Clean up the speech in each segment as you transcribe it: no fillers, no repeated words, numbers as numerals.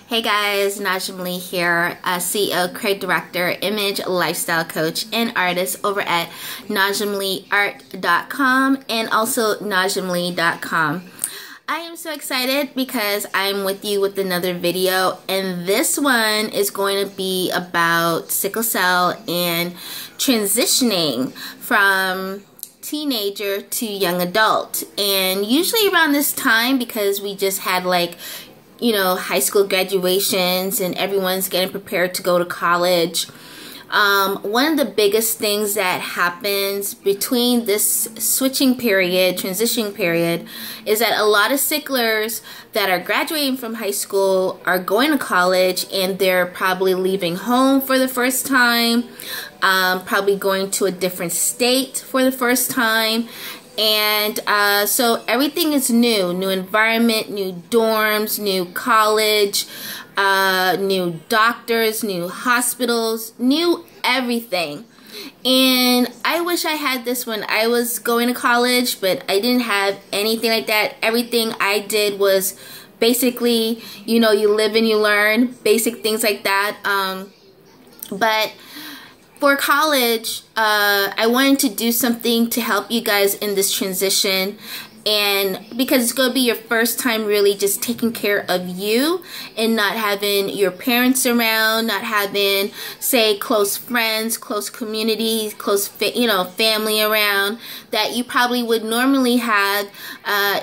Hey guys, Najamlee here, CEO, creative director, image, lifestyle coach, and artist over at najamleeart.com and also najamlee.com. I am so excited because I'm with you with another video, and this one is going to be about sickle cell and transitioning from teenager to young adult. And usually around this time, because we just had high school graduations and everyone's getting prepared to go to college. One of the biggest things that happens between this transitioning period, is that a lot of sicklers that are graduating from high school are going to college, and they're probably leaving home for the first time, probably going to a different state for the first time. And so everything is new environment, new dorms, new college, new doctors, new hospitals, new everything. And I wish I had this when I was going to college, but I didn't have anything like that. Everything I did was basically, you live and you learn, basic things like that. But for college, I wanted to do something to help you guys in this transition, and because it's going to be your first time really just taking care of you and not having your parents around, not having, say, close friends, close communities, close family around that you probably would normally have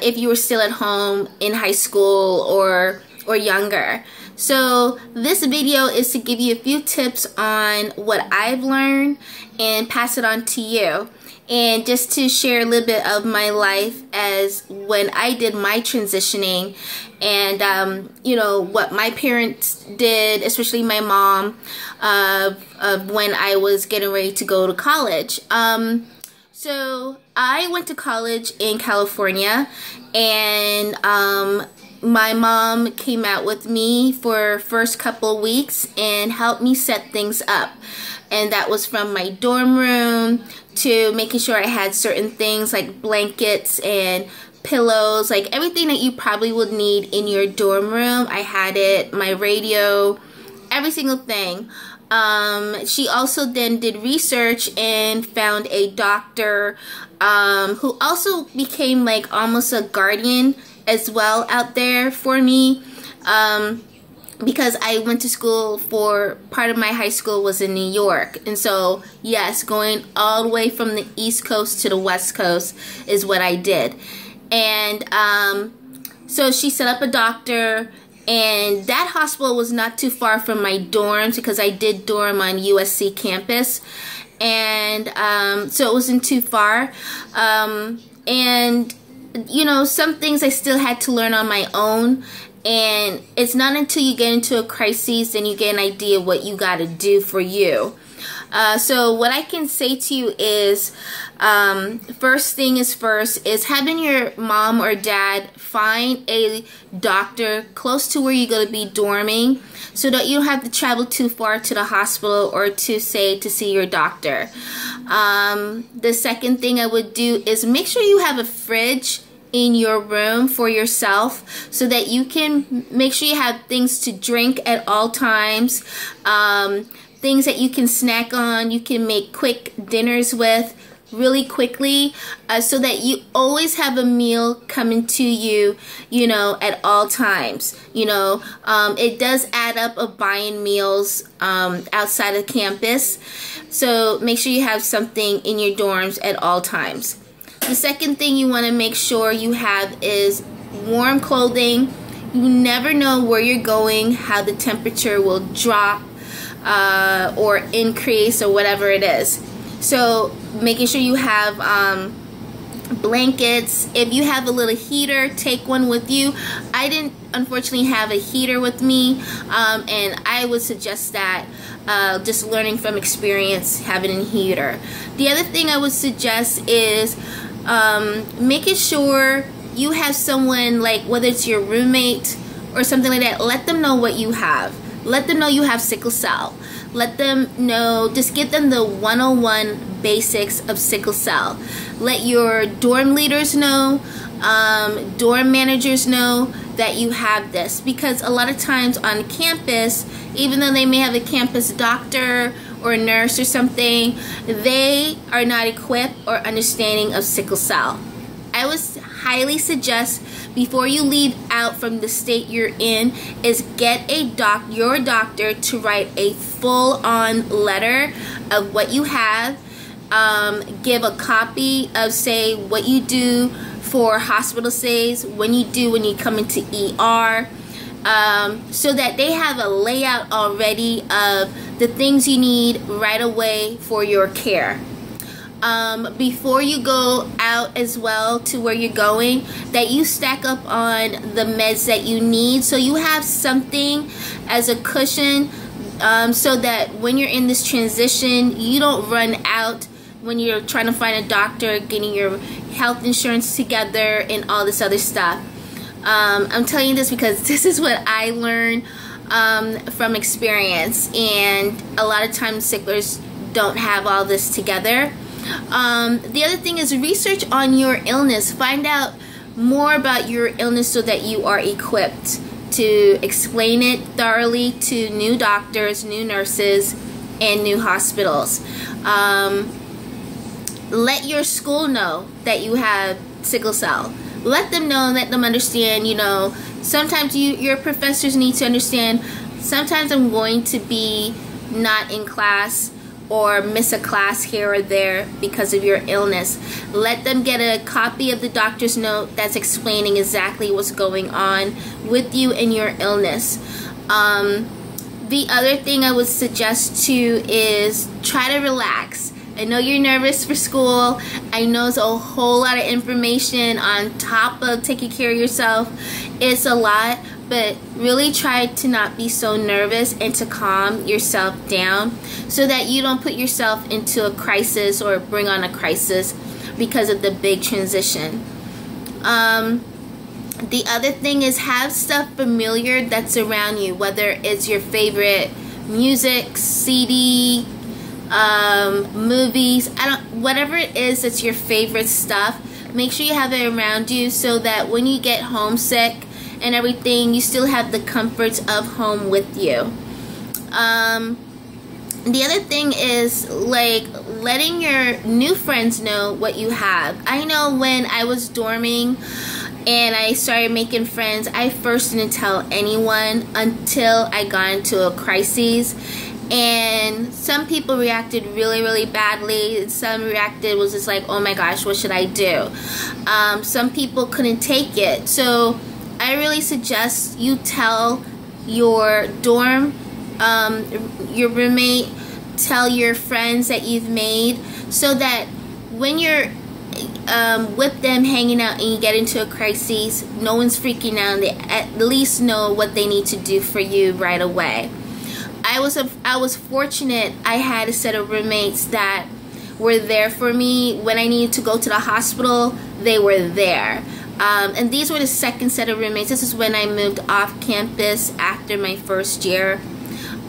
if you were still at home in high school or younger. So this video is to give you a few tips on what I've learned and pass it on to you, and just to share a little bit of my life as when I did my transitioning, and what my parents did, especially my mom, of when I was getting ready to go to college. So I went to college in California, and my mom came out with me for first couple weeks and helped me set things up. And that was from my dorm room to making sure I had certain things like blankets and pillows, like everything that you probably would need in your dorm room. I had it, my radio, every single thing. She also then did research and found a doctor who also became like almost a guardian as well out there for me, because I went to school for part of my high school was in New York, and so yes, going all the way from the East Coast to the West Coast is what I did. And so she set up a doctor, and that hospital was not too far from my dorms because I did dorm on USC campus, and so it wasn't too far. And some things I still had to learn on my own, and it's not until you get into a crisis and you get an idea what you got to do for you. So what I can say to you is, first thing is first, is having your mom or dad find a doctor close to where you're going to be dorming, so that you don't have to travel too far to the hospital or to see your doctor. The second thing I would do is make sure you have a fridge in your room for yourself, so that you can make sure you have things to drink at all times, things that you can snack on, you can make quick dinners with really quickly, so that you always have a meal coming to you, at all times. It does add up of buying meals outside of campus, so make sure you have something in your dorms at all times. The second thing you want to make sure you have is warm clothing. You never know where you're going, how the temperature will drop or increase or whatever it is. So making sure you have blankets. If you have a little heater, take one with you. I didn't unfortunately have a heater with me, and I would suggest that, just learning from experience, having a heater. The other thing I would suggest is making sure you have someone, like whether it's your roommate or something like that, let them know what you have. Let them know you have sickle cell. Let them know, just give them the 101 basics of sickle cell. Let your dorm leaders know, dorm managers know that you have this, because a lot of times on campus, even though they may have a campus doctor or a nurse or something, they are not equipped or understanding of sickle cell. I would highly suggest, before you leave out from the state you're in, is get your doctor to write a full-on letter of what you have. Give a copy of, say, what you do for hospital stays, when you come into ER, so that they have a layout already of the things you need right away for your care. Before you go out as well to where you're going, that you stack up on the meds that you need, so you have something as a cushion, so that when you're in this transition, you don't run out when you're trying to find a doctor, getting your health insurance together and all this other stuff. I'm telling you this because this is what I learned from experience, and a lot of times sicklers don't have all this together. The other thing is research on your illness. Find out more about your illness so that you are equipped to explain it thoroughly to new doctors, new nurses, and new hospitals. Let your school know that you have sickle cell. Let them know, let them understand, sometimes your professors need to understand, sometimes I'm going to be not in class or miss a class here or there because of your illness. Let them get a copy of the doctor's note that's explaining exactly what's going on with you and your illness. The other thing I would suggest too is try to relax. I know you're nervous for school. I know it's a whole lot of information on top of taking care of yourself. It's a lot, but really try to not be so nervous and to calm yourself down so that you don't put yourself into a crisis or bring on a crisis because of the big transition. The other thing is have stuff familiar that's around you, whether it's your favorite music, CD, movies, whatever it is that's your favorite stuff, make sure you have it around you so that when you get homesick and everything, you still have the comforts of home with you. The other thing is like letting your new friends know what you have. I know when I was dorming and I started making friends, I first didn't tell anyone until I got into a crisis. And some people reacted really, really badly. And some was just like, oh my gosh, what should I do? Some people couldn't take it. So I really suggest you tell your dorm, your roommate, tell your friends that you've made, so that when you're with them hanging out and you get into a crisis, no one's freaking out. They at least know what they need to do for you right away. I was fortunate. I had a set of roommates that were there for me when I needed to go to the hospital. They were there. And these were the second set of roommates. This is when I moved off campus after my first year.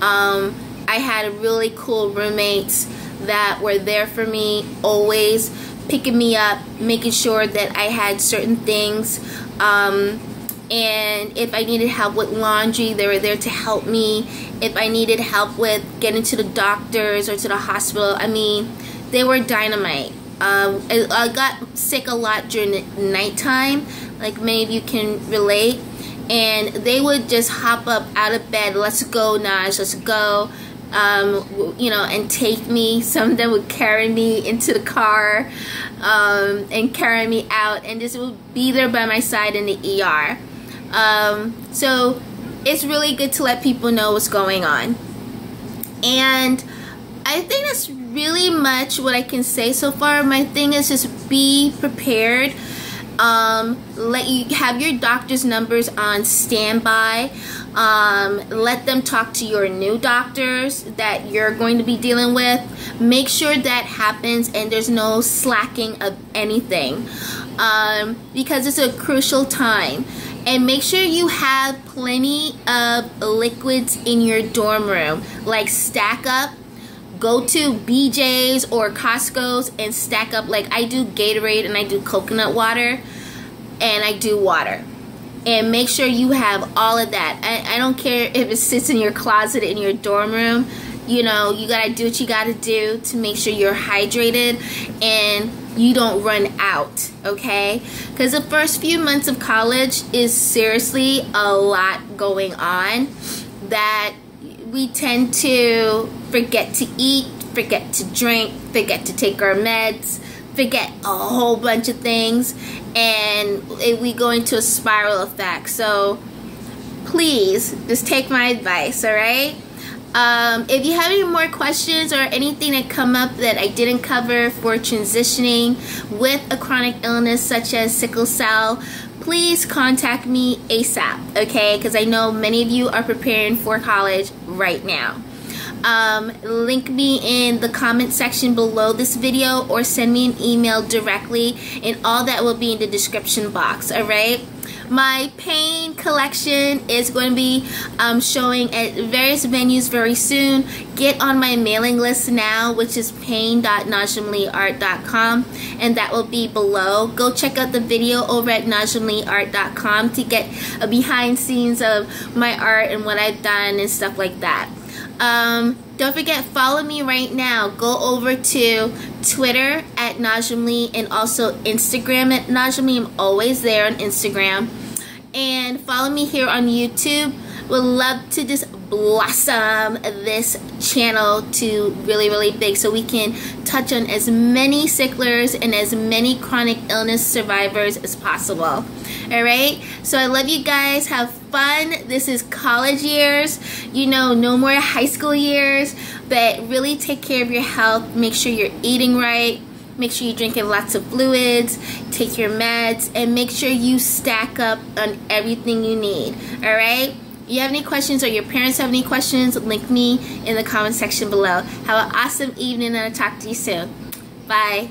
I had really cool roommates that were there for me, always picking me up, making sure that I had certain things. And if I needed help with laundry, they were there to help me. If I needed help with getting to the doctors or to the hospital, I mean, they were dynamite. I got sick a lot during the nighttime, like many of you can relate, and they would just hop up out of bed, let's go Naj, let's go, and take me. Some of them would carry me into the car and carry me out, and just would be there by my side in the ER. So it's really good to let people know what's going on. And I think that's really much what I can say so far. My thing is just be prepared. Let you have your doctor's numbers on standby. Let them talk to your new doctors that you're going to be dealing with. Make sure that happens and there's no slacking of anything, because it's a crucial time. And make sure you have plenty of liquids in your dorm room, like stack up. Go to BJ's or Costco's and stack up. Like I do Gatorade and I do coconut water. and I do water. And make sure you have all of that. I don't care if it sits in your closet in your dorm room. You know, you gotta do what you gotta do to make sure you're hydrated and you don't run out, okay? Because the first few months of college is seriously a lot going on that we tend to forget to eat, forget to drink, forget to take our meds, forget a whole bunch of things, and we go into a spiral effect. So please just take my advice, all right? If you have any more questions or anything that come up that I didn't cover for transitioning with a chronic illness such as sickle cell, please contact me ASAP, okay? Because I know many of you are preparing for college right now. Link me in the comment section below this video or send me an email directly, and all that will be in the description box, alright? My pain collection is going to be showing at various venues very soon. Get on my mailing list now, which is pain.najimleeart.com, and that will be below. Go check out the video over at najimleeart.com to get a behind scenes of my art and what I've done and stuff like that. Don't forget, follow me right now. Go over to Twitter at Najim Lee and also Instagram at Najim Lee. I'm always there on Instagram. And follow me here on YouTube. Would love to just blossom this channel to really, really big so we can touch on as many sicklers and as many chronic illness survivors as possible. Alright, so I love you guys. Have fun. This is college years, you know, no more high school years, but really take care of your health. Make sure you're eating right. Make sure you're drinking lots of fluids, take your meds, and make sure you stack up on everything you need. Alright? You have any questions or your parents have any questions, link me in the comment section below. Have an awesome evening and I'll talk to you soon. Bye.